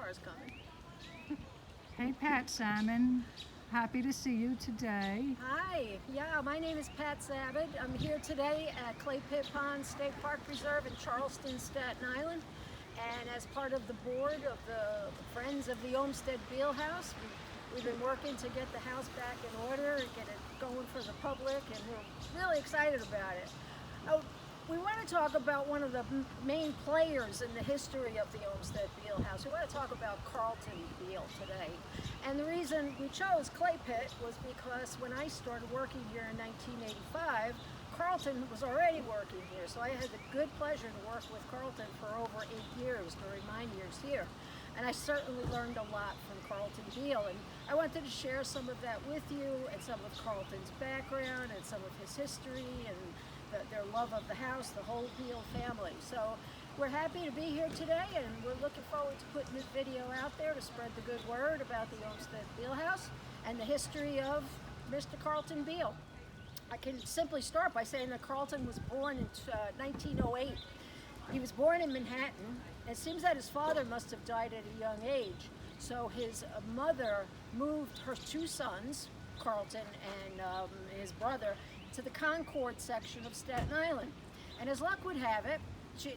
car's coming. Hey, Pat Salmon. Happy to see you today. Hi, yeah, my name is Pat Salmon. I'm here today at Clay Pit Pond State Park Preserve in Charleston, Staten Island. And as part of the board of the Friends of the Olmsted Beil House, we've been working to get the house back in order and get it going for the public, and we're really excited about it. Oh, we want to talk about one of the main players in the history of the Olmsted Beil House. We want to talk about Carlton Beil today. And the reason we chose Clay Pit was because when I started working here in 1985, Carlton was already working here. So I had the good pleasure to work with Carlton for over 8 years during my years here. And I certainly learned a lot from Carlton Beil. And I wanted to share some of that with you, and some of Carlton's background and some of his history and their love of the house, the whole Beil family. So we're happy to be here today, and we're looking forward to putting this video out there to spread the good word about the Olmsted Beil House and the history of Mr. Carlton Beil. I can simply start by saying that Carlton was born in 1908. He was born in Manhattan. It seems that his father must have died at a young age. So his mother moved her two sons, Carlton and his brother, to the Concord section of Staten Island. And as luck would have it,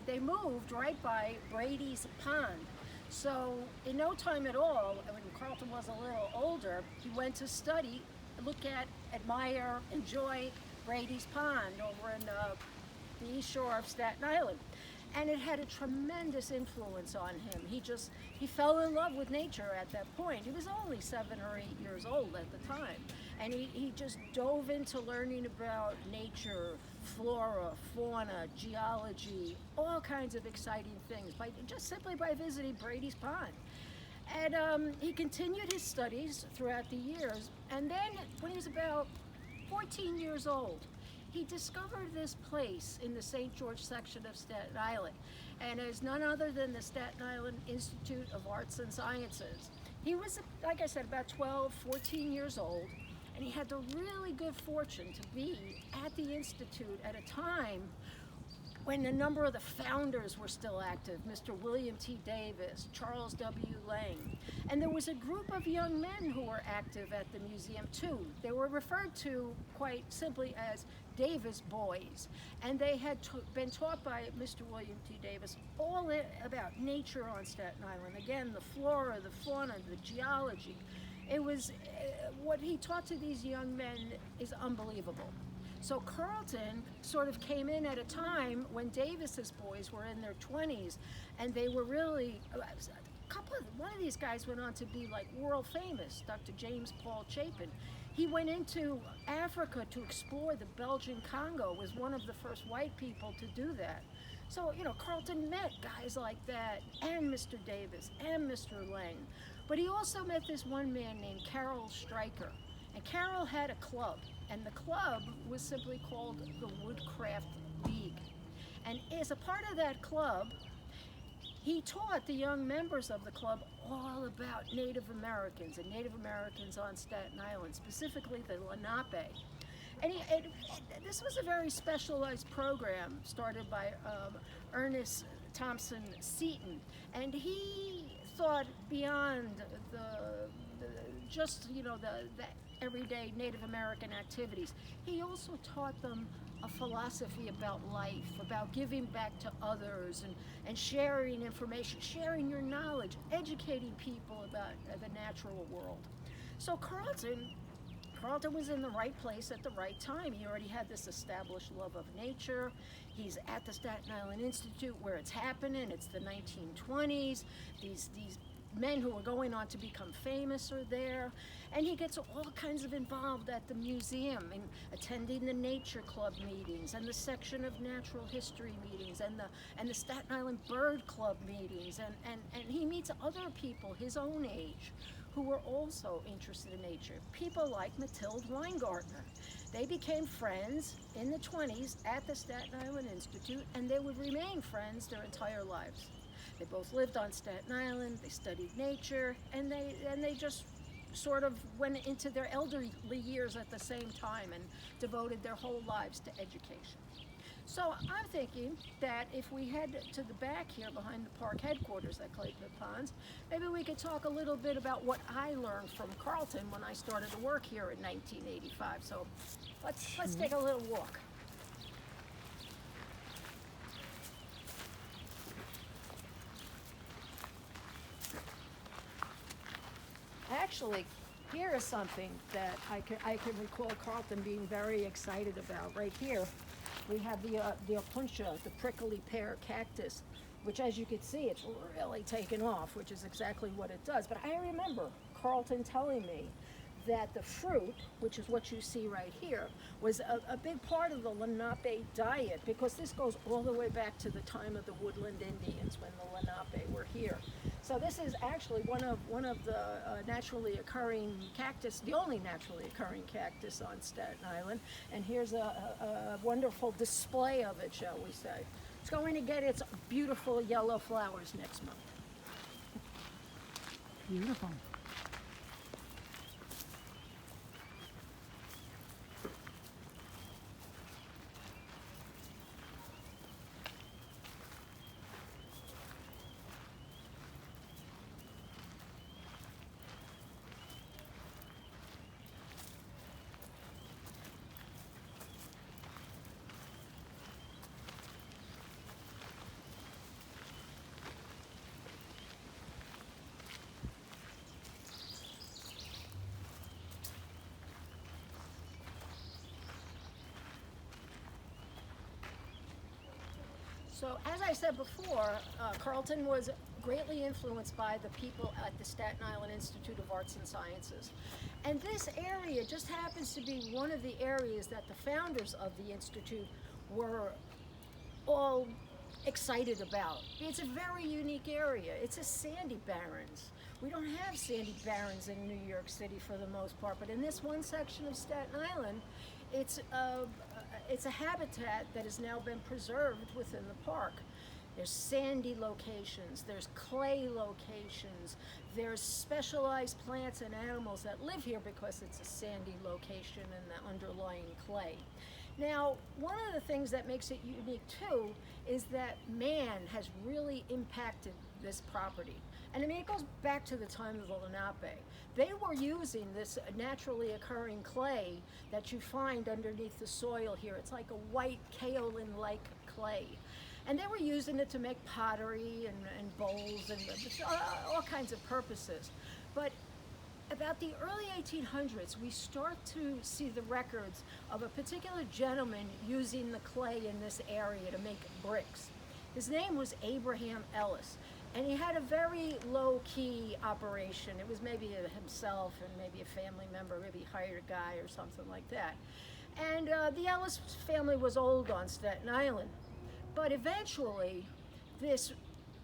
they moved right by Brady's Pond. So in no time at all, when Carlton was a little older, he went to study, look at, admire, enjoy Brady's Pond over in the east shore of Staten Island. And it had a tremendous influence on him. He fell in love with nature at that point. He was only 7 or 8 years old at the time. And he just dove into learning about nature, flora, fauna, geology, all kinds of exciting things, just simply by visiting Brady's Pond. And he continued his studies throughout the years. And then when he was about 14 years old, he discovered this place in the St. George section of Staten Island, and is none other than the Staten Island Institute of Arts and Sciences. He was, like I said, about 12, 14 years old, and he had the really good fortune to be at the Institute at a time when a number of the founders were still active, Mr. William T. Davis, Charles W. Lang. And there was a group of young men who were active at the museum too. They were referred to quite simply as Davis boys. And they had been taught by Mr. William T. Davis all about nature on Staten Island. Again, the flora, the fauna, the geology. It was, what he taught to these young men is unbelievable. So Carlton sort of came in at a time when Davis's boys were in their 20s, and they were really, one of these guys went on to be like world famous, Dr. James Paul Chapin. He went into Africa to explore the Belgian Congo, was one of the first white people to do that. So, Carlton met guys like that, and Mr. Davis, and Mr. Lang. But he also met this one man named Carroll Stryker. And Carroll had a club, and the club was simply called the Woodcraft League. And as a part of that club, he taught the young members of the club all about Native Americans and Native Americans on Staten Island, specifically the Lenape. And this was a very specialized program started by Ernest Thompson Seton, and he thought beyond the everyday Native American activities. He also taught them a philosophy about life, about giving back to others and sharing information, sharing your knowledge, educating people about the natural world. So Carlton was in the right place at the right time. He already had this established love of nature. He's at the Staten Island Institute where it's happening. It's the 1920s. These men who are going on to become famous are there, and he gets all kinds of involved at the museum and attending the nature club meetings and the section of natural history meetings and the Staten Island Bird Club meetings, and he meets other people his own age who were also interested in nature, people like Mathilde Weingartner. They became friends in the 20s at the Staten Island Institute, and they would remain friends their entire lives. They both lived on Staten Island, they studied nature, and they just sort of went into their elderly years at the same time and devoted their whole lives to education. So I'm thinking that if we head to the back here behind the park headquarters at Clay Pit Ponds, maybe we could talk a little bit about what I learned from Carlton when I started to work here in 1985. So let's take a little walk. Actually, here is something that I can recall Carlton being very excited about. Right here, we have the opuntia, the prickly pear cactus, which, as you can see, it's really taken off, which is exactly what it does. But I remember Carlton telling me that the fruit, which is what you see right here, was a big part of the Lenape diet, because this goes all the way back to the time of the woodland Indians when the Lenape were here. So this is actually one of the naturally occurring cactus, the only naturally occurring cactus on Staten Island. And here's a wonderful display of it, shall we say. It's going to get its beautiful yellow flowers next month. Beautiful. So, as I said before, Carlton was greatly influenced by the people at the Staten Island Institute of Arts and Sciences. And this area just happens to be one of the areas that the founders of the Institute were all excited about. It's a very unique area. It's a sandy barrens. We don't have sandy barrens in New York City for the most part, but in this one section of Staten Island, it's a habitat that has now been preserved within the park. There's sandy locations, there's clay locations, there's specialized plants and animals that live here because it's a sandy location and the underlying clay. Now, one of the things that makes it unique too is that man has really impacted this property. And I mean, it goes back to the time of the Lenape. They were using this naturally occurring clay that you find underneath the soil here. It's like a white kaolin-like clay. And they were using it to make pottery and bowls and all kinds of purposes. But about the early 1800s, we start to see the records of a particular gentleman using the clay in this area to make bricks. His name was Abraham Ellis, and he had a very low-key operation. It was maybe himself and maybe a family member, maybe hired a guy or something like that. And the Ellis family was old on Staten Island. But eventually, this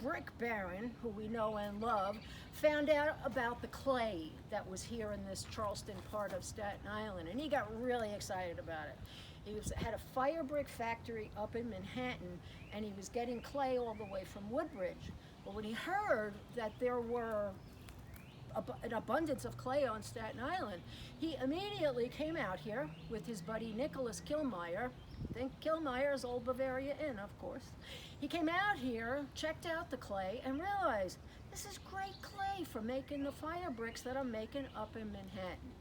brick baron, who we know and love, found out about the clay that was here in this Charleston part of Staten Island, and he got really excited about it. He had a fire brick factory up in Manhattan, and he was getting clay all the way from Woodbridge. But when he heard that there were an abundance of clay on Staten Island, he immediately came out here with his buddy Nicholas Killmeyer. Think Killmeyer's Old Bavaria Inn, of course. He came out here, checked out the clay, and realized this is great clay for making the fire bricks that I'm making up in Manhattan.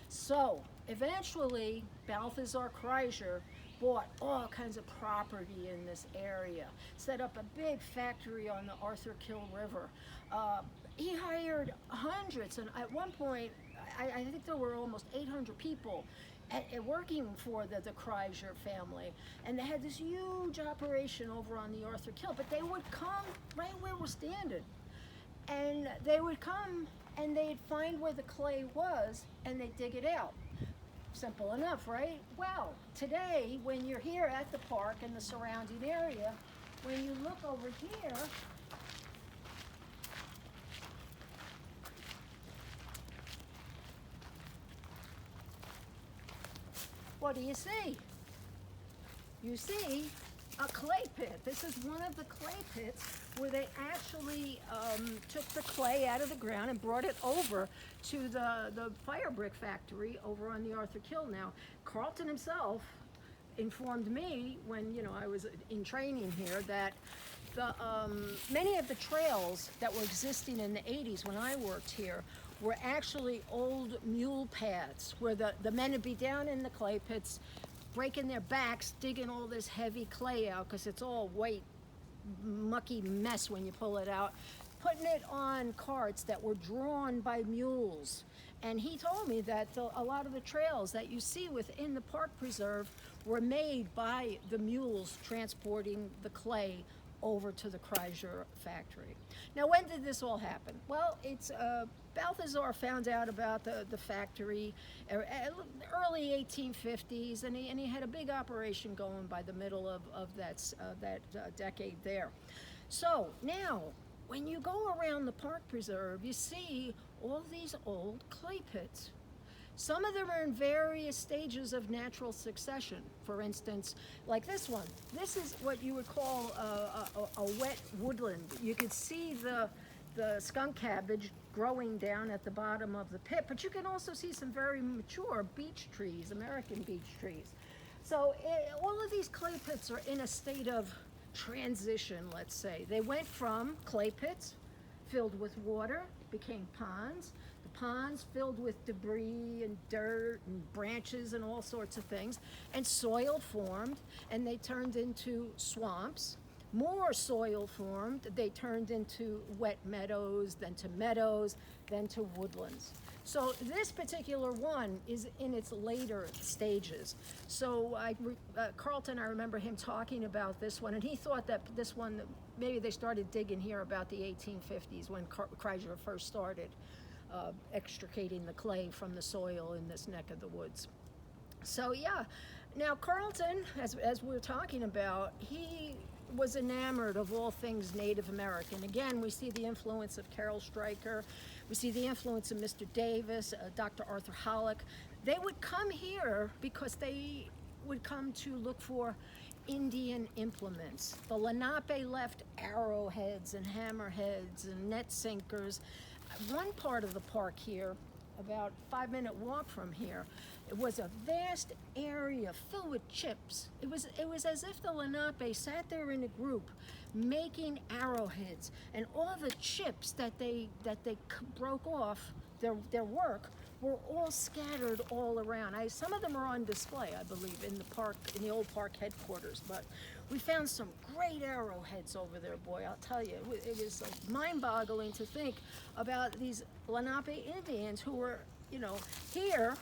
So eventually, Balthazar Kreischer bought all kinds of property in this area, set up a big factory on the Arthur Kill River. He hired hundreds, and at one point, I think there were almost 800 people working for the Kreischer family, and they had this huge operation over on the Arthur Kill. But they would come right where we're standing, and they would come and they'd find where the clay was and they'd dig it out. Simple enough, right? Well, today, when you're here at the park and the surrounding area, when you look over here, what do you see? You see a clay pit. This is one of the clay pits where they actually took the clay out of the ground and brought it over to the fire brick factory over on the Arthur Kill. Now, Carlton himself informed me when, I was in training here that the many of the trails that were existing in the 80s when I worked here were actually old mule paths where the men would be down in the clay pits, breaking their backs, digging all this heavy clay out because it's all white, mucky mess when you pull it out, putting it on carts that were drawn by mules. And he told me that a lot of the trails that you see within the park preserve were made by the mules transporting the clay over to the Kreischer factory. Now, when did this all happen? Well, it's Balthazar found out about the factory early 1850s, and he had a big operation going by the middle of that decade there. So now, when you go around the park preserve, you see all these old clay pits. Some of them are in various stages of natural succession. For instance, like this one. This is what you would call a wet woodland. You could see the skunk cabbage growing down at the bottom of the pit, but you can also see some very mature beech trees, American beech trees. So all of these clay pits are in a state of transition, let's say. They went from clay pits filled with water, became ponds. The ponds filled with debris and dirt and branches and all sorts of things, and soil formed, and they turned into swamps. More soil formed, they turned into wet meadows, then to woodlands. So this particular one is in its later stages. So Carlton, I remember him talking about this one, and he thought that this one, maybe they started digging here about the 1850s when Kreischer first started extricating the clay from the soil in this neck of the woods. So yeah, now Carlton, as we're talking about, he was enamored of all things Native American. Again, we see the influence of Carol Stryker, we see the influence of Mr. Davis, Dr. Arthur Hollick. They would come here because they would come to look for Indian implements. The Lenape left arrowheads and hammerheads and net sinkers. One part of the park here, about a 5-minute walk from here, it was a vast area filled with chips. It was as if the Lenape sat there in a group making arrowheads, and all the chips that they broke off their work were all scattered all around. Some of them are on display, I believe, in the park, in the old park headquarters. But we found some great arrowheads over there, boy. I'll tell you, it was like mind-boggling to think about these Lenape Indians who were, here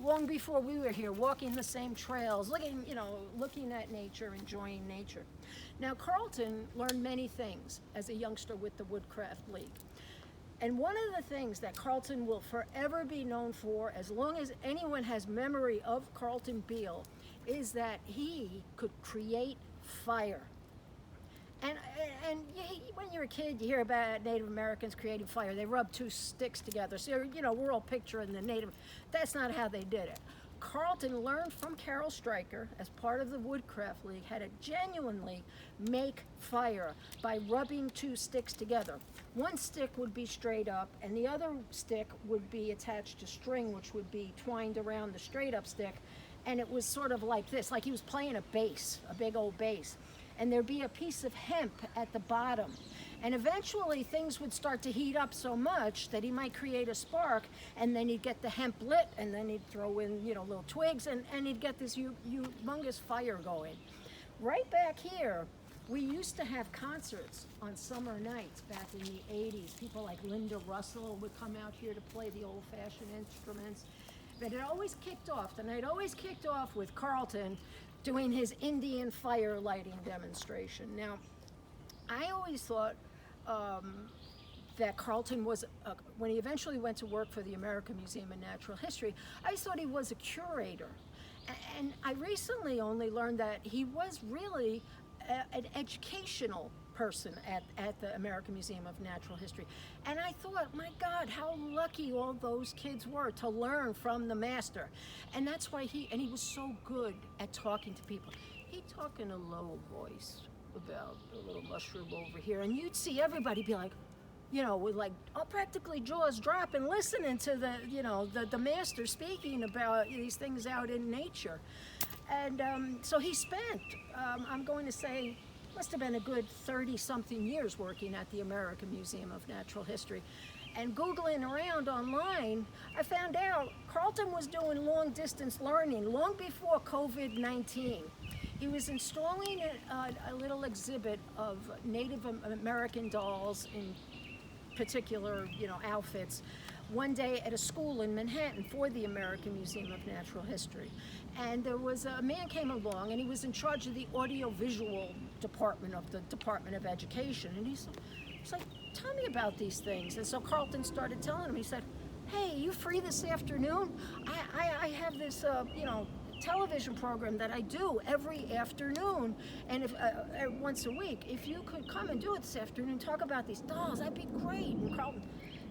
long before we were here, walking the same trails, looking at nature, enjoying nature. Now, Carlton learned many things as a youngster with the Woodcraft League. And one of the things that Carlton will forever be known for, as long as anyone has memory of Carlton Beil, is that he could create fire. And when you're a kid, you hear about Native Americans creating fire. They rub 2 sticks together. So, we're all picturing the Native. That's not how they did it. Carlton learned from Carol Stryker, as part of the Woodcraft League, how to genuinely make fire by rubbing 2 sticks together. One stick would be straight up, and the other stick would be attached to string, which would be twined around the straight up stick. And it was sort of like this, like he was playing a bass, a big old bass. And there'd be a piece of hemp at the bottom. And eventually things would start to heat up so much that he might create a spark, and then he'd get the hemp lit, and then he'd throw in, little twigs, and he'd get this humongous fire going. Right back here, we used to have concerts on summer nights back in the 80s. People like Linda Russell would come out here to play the old-fashioned instruments. But it always kicked off, the night always kicked off with Carlton doing his Indian fire lighting demonstration. Now, I always thought that Carlton was, when he eventually went to work for the American Museum of Natural History, I thought he was a curator. And I recently only learned that he was really an educational person at the American Museum of Natural History. And I thought, my God, how lucky all those kids were to learn from the master. And that's why he was so good at talking to people. He'd talk in a low voice about a little mushroom over here, and you'd see everybody be like, with like practically jaws dropping, listening to the master speaking about these things out in nature. And so he spent, I'm going to say, must have been a good 30-something years working at the American Museum of Natural History. And Googling around online, I found out Carlton was doing long-distance learning long before COVID-19. He was installing a little exhibit of Native American dolls in particular, outfits, one day at a school in Manhattan for the American Museum of Natural History. And there was a man came along, and he was in charge of the audiovisual department of the Department of Education. And he's like, tell me about these things. And so Carlton started telling him, he said, hey, you free this afternoon? I have this, television program that I do every afternoon, and if once a week. If you could come and do it this afternoon, talk about these dolls, that'd be great. And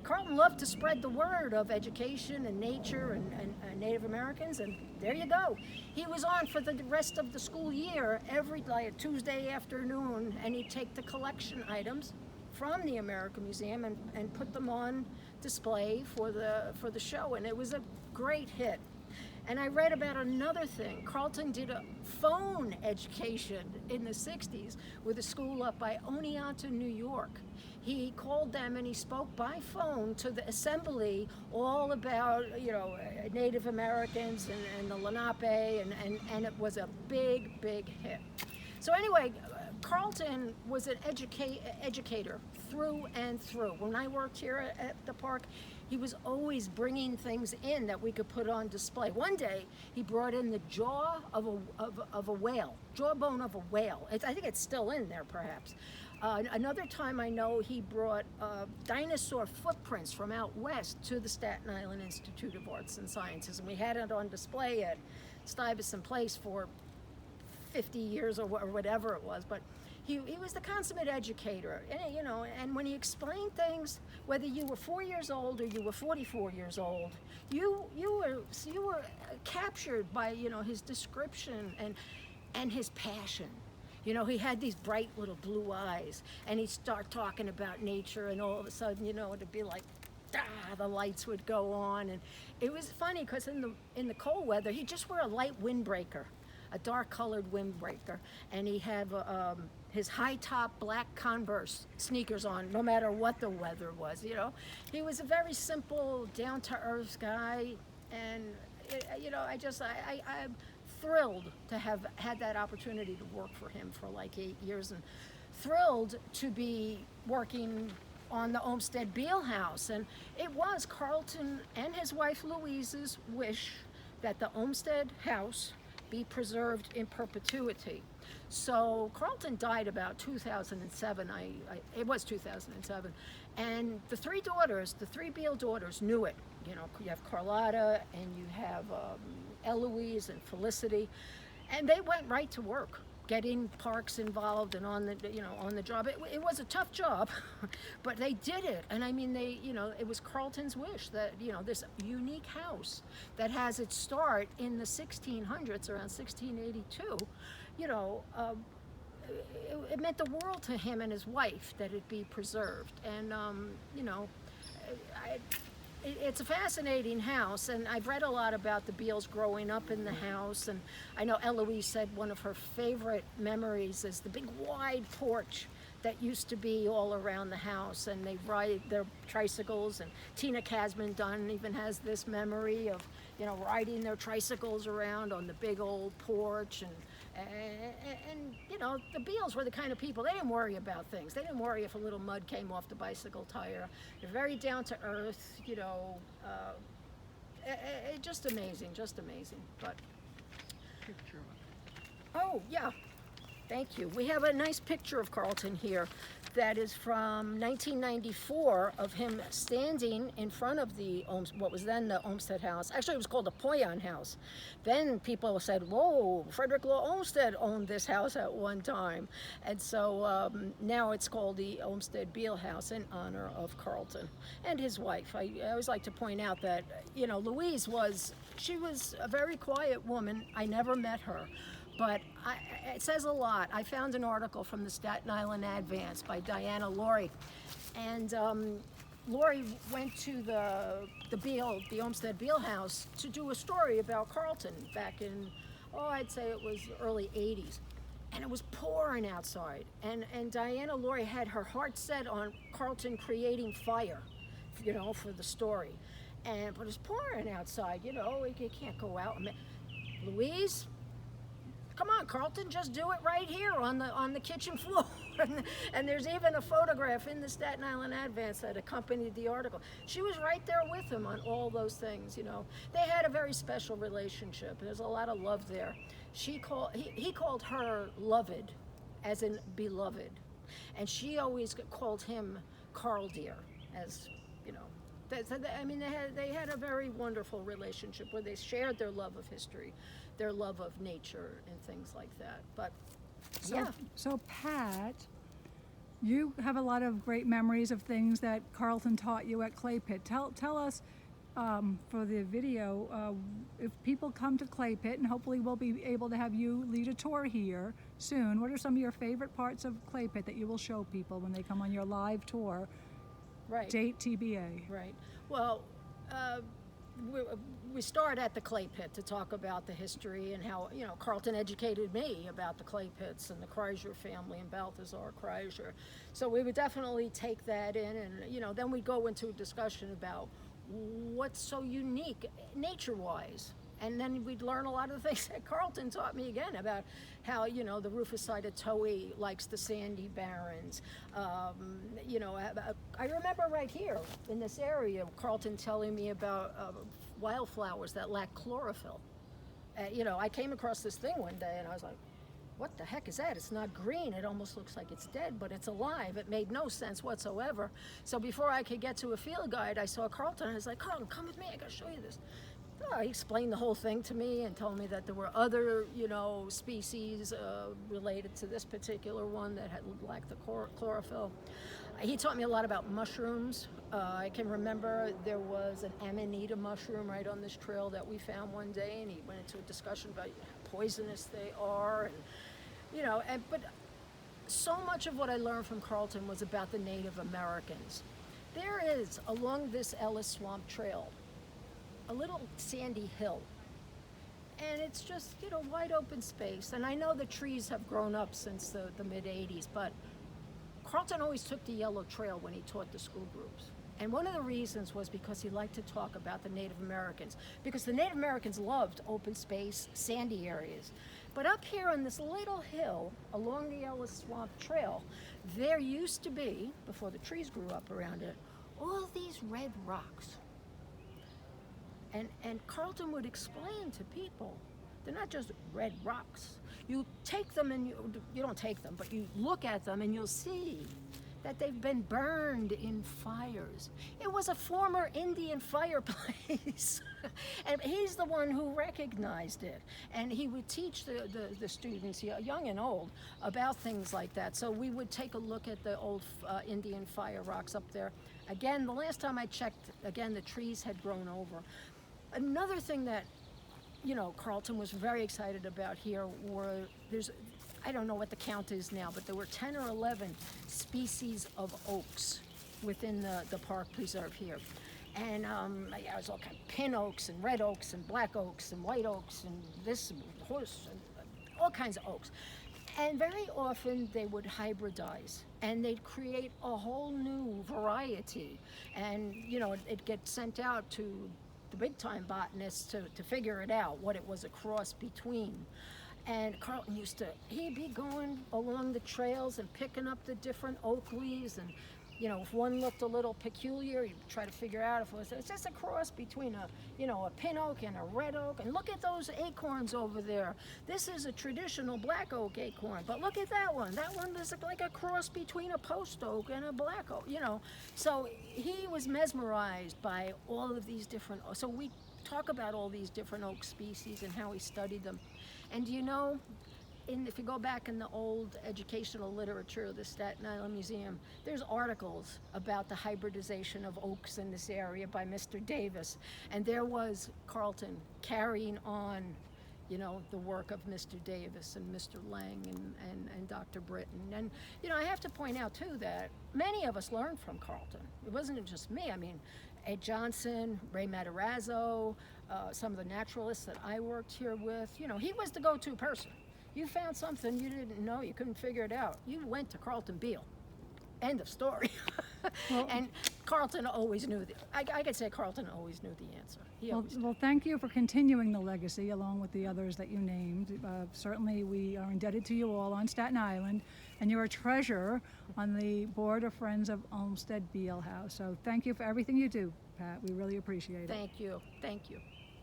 Carlton loved to spread the word of education and nature and Native Americans, and there you go. He was on for the rest of the school year every Tuesday afternoon, and he'd take the collection items from the American Museum and put them on display for the show, and it was a great hit. And I read about another thing. Carlton did a phone education in the 60s with a school up by Oneonta, New York. He called them and he spoke by phone to the assembly all about, Native Americans and the Lenape, and it was a big, big hit. So anyway, Carlton was an educator through and through. When I worked here at the park, he was always bringing things in that we could put on display. One day, he brought in the jaw of a whale, jawbone of a whale. I think it's still in there, perhaps. Another time I know he brought dinosaur footprints from out west to the Staten Island Institute of Arts and Sciences, and we had it on display at Stuyvesant Place for 50 years or whatever it was. But he was the consummate educator, and when he explained things, whether you were 4 years old or you were 44 years old, you were captured by his description and his passion. He had these bright little blue eyes, and he'd start talking about nature, and all of a sudden, it'd be like, the lights would go on, and it was funny because in the cold weather, he'd just wear a light windbreaker, a dark-colored windbreaker, and he had his high-top black Converse sneakers on, no matter what the weather was. He was a very simple, down-to-earth guy, and I'm thrilled to have had that opportunity to work for him for like 8 years, and thrilled to be working on the Olmsted Beil house. And it was Carlton and his wife Louise's wish that the Olmsted house be preserved in perpetuity. So Carlton died about 2007. It was 2007, and the three Beil daughters knew it. You have Carlotta, and you have Eloise and Felicity, and they went right to work, getting parks involved and on the job. It was a tough job, but they did it. And I mean, it was Carlton's wish that, this unique house that has its start in the 1600s, around 1682, it meant the world to him and his wife that it be preserved. And, it's a fascinating house, and I've read a lot about the Beils growing up in the house, and I know Eloise said one of her favorite memories is the big wide porch that used to be all around the house, and they ride their tricycles, and Tina Casman Dunn even has this memory of riding their tricycles around on the big old porch, and the Beils were the kind of people, they didn't worry about things. They didn't worry if a little mud came off the bicycle tire. They're very down to earth, just amazing. But oh yeah, thank you. We have a nice picture of Carlton here that is from 1994 of him standing in front of what was then the Olmsted House. Actually, it was called the Poyon House. Then people said, whoa, Frederick Law Olmsted owned this house at one time. And so now it's called the Olmsted Beil House in honor of Carlton and his wife. I always like to point out that, Louise was a very quiet woman. I never met her. But it says a lot. I found an article from the Staten Island Advance by Diana Laurie, And Lori went to the Olmsted Beil house to do a story about Carlton back in, I'd say it was early 80s. And it was pouring outside. And Diana Lori had her heart set on Carlton creating fire, for the story. But it's pouring outside, you can't go out. Louise, come on, Carlton, just do it right here on the kitchen floor. And there's even a photograph in the Staten Island Advance that accompanied the article. She was right there with him on all those things, They had a very special relationship. There's a lot of love there. He called her loved, as in beloved. And she always called him Carl dear, as, they had a very wonderful relationship where they shared their love of history, their love of nature and things like that. But So Pat, you have a lot of great memories of things that Carlton taught you at Clay Pit. Tell us, for the video, if people come to Clay Pit, and hopefully we'll be able to have you lead a tour here soon, what are some of your favorite parts of Clay Pit that you will show people when they come on your live tour? Right. Date TBA. Right. Well, we start at the Clay Pit to talk about the history and how, Carlton educated me about the Clay Pits and the Kreischer family and Balthazar Kreischer. So we would definitely take that in, and, then we'd go into a discussion about what's so unique nature-wise. And then we'd learn a lot of the things that Carlton taught me again about how, the Rufusida towhee likes the sandy barrens. I remember right here in this area, Carlton telling me about wildflowers that lack chlorophyll. I came across this thing one day and I was like, what the heck is that? It's not green. It almost looks like it's dead, but it's alive. It made no sense whatsoever. So before I could get to a field guide, I saw Carlton. I was like, Carlton, come with me. I got to show you this. He explained the whole thing to me and told me that there were other, species related to this particular one that had lacked the chlorophyll. He taught me a lot about mushrooms. I can remember there was an amanita mushroom right on this trail that we found one day, and he went into a discussion about how poisonous they are, but so much of what I learned from Carlton was about the Native Americans. There is, along this Ellis Swamp Trail, a little sandy hill, and it's just, wide open space. And I know the trees have grown up since the mid-'80s, but Carlton always took the yellow trail when he taught the school groups. And one of the reasons was because he liked to talk about the Native Americans, because the Native Americans loved open space, sandy areas. But up here on this little hill along the Ellis Swamp Trail, there used to be, before the trees grew up around it, all these red rocks. And Carlton would explain to people, they're not just red rocks. You take them and you don't take them, but you look at them and you'll see that they've been burned in fires. It was a former Indian fireplace. And he's the one who recognized it. And he would teach the students, young and old, about things like that. So we would take a look at the old Indian fire rocks up there. Again, the last time I checked, again, the trees had grown over. Another thing that, Carlton was very excited about here were, I don't know what the count is now, but there were 10 or 11 species of oaks within the park preserve here. And it was all kind of pin oaks and red oaks and black oaks and white oaks and this and horse and all kinds of oaks. And very often they would hybridize and they'd create a whole new variety. And, it'd get sent out to the big time botanists to figure it out, what it was a cross between. And Carlton he'd be going along the trails and picking up the different oak leaves, and if one looked a little peculiar, he'd try to figure out if it's just a cross between a pin oak and a red oak. And look at those acorns over there. This is a traditional black oak acorn, but look at that one. That one is like a cross between a post oak and a black oak, So he was mesmerized by all of these different, so we talk about all these different oak species and how he studied them. And if you go back in the old educational literature of the Staten Island Museum, there's articles about the hybridization of oaks in this area by Mr. Davis. And there was Carlton carrying on, you know, the work of Mr. Davis and Mr. Lang and Dr. Britton. And, you know, I have to point out, too, that many of us learned from Carlton. It wasn't just me. I mean, Ed Johnson, Ray Matarazzo, some of the naturalists that I worked here with, you know, he was the go-to person. You found something you didn't know, you couldn't figure it out, you went to Carlton Beil. End of story. Well, and Carlton always knew, I could say Carlton always knew the answer. He always did. well, thank you for continuing the legacy along with the others that you named. Certainly, we are indebted to you all on Staten Island, and you're a treasure on the board of Friends of Olmsted Beil House. So thank you for everything you do, Pat. We really appreciate it. Thank you. Thank you.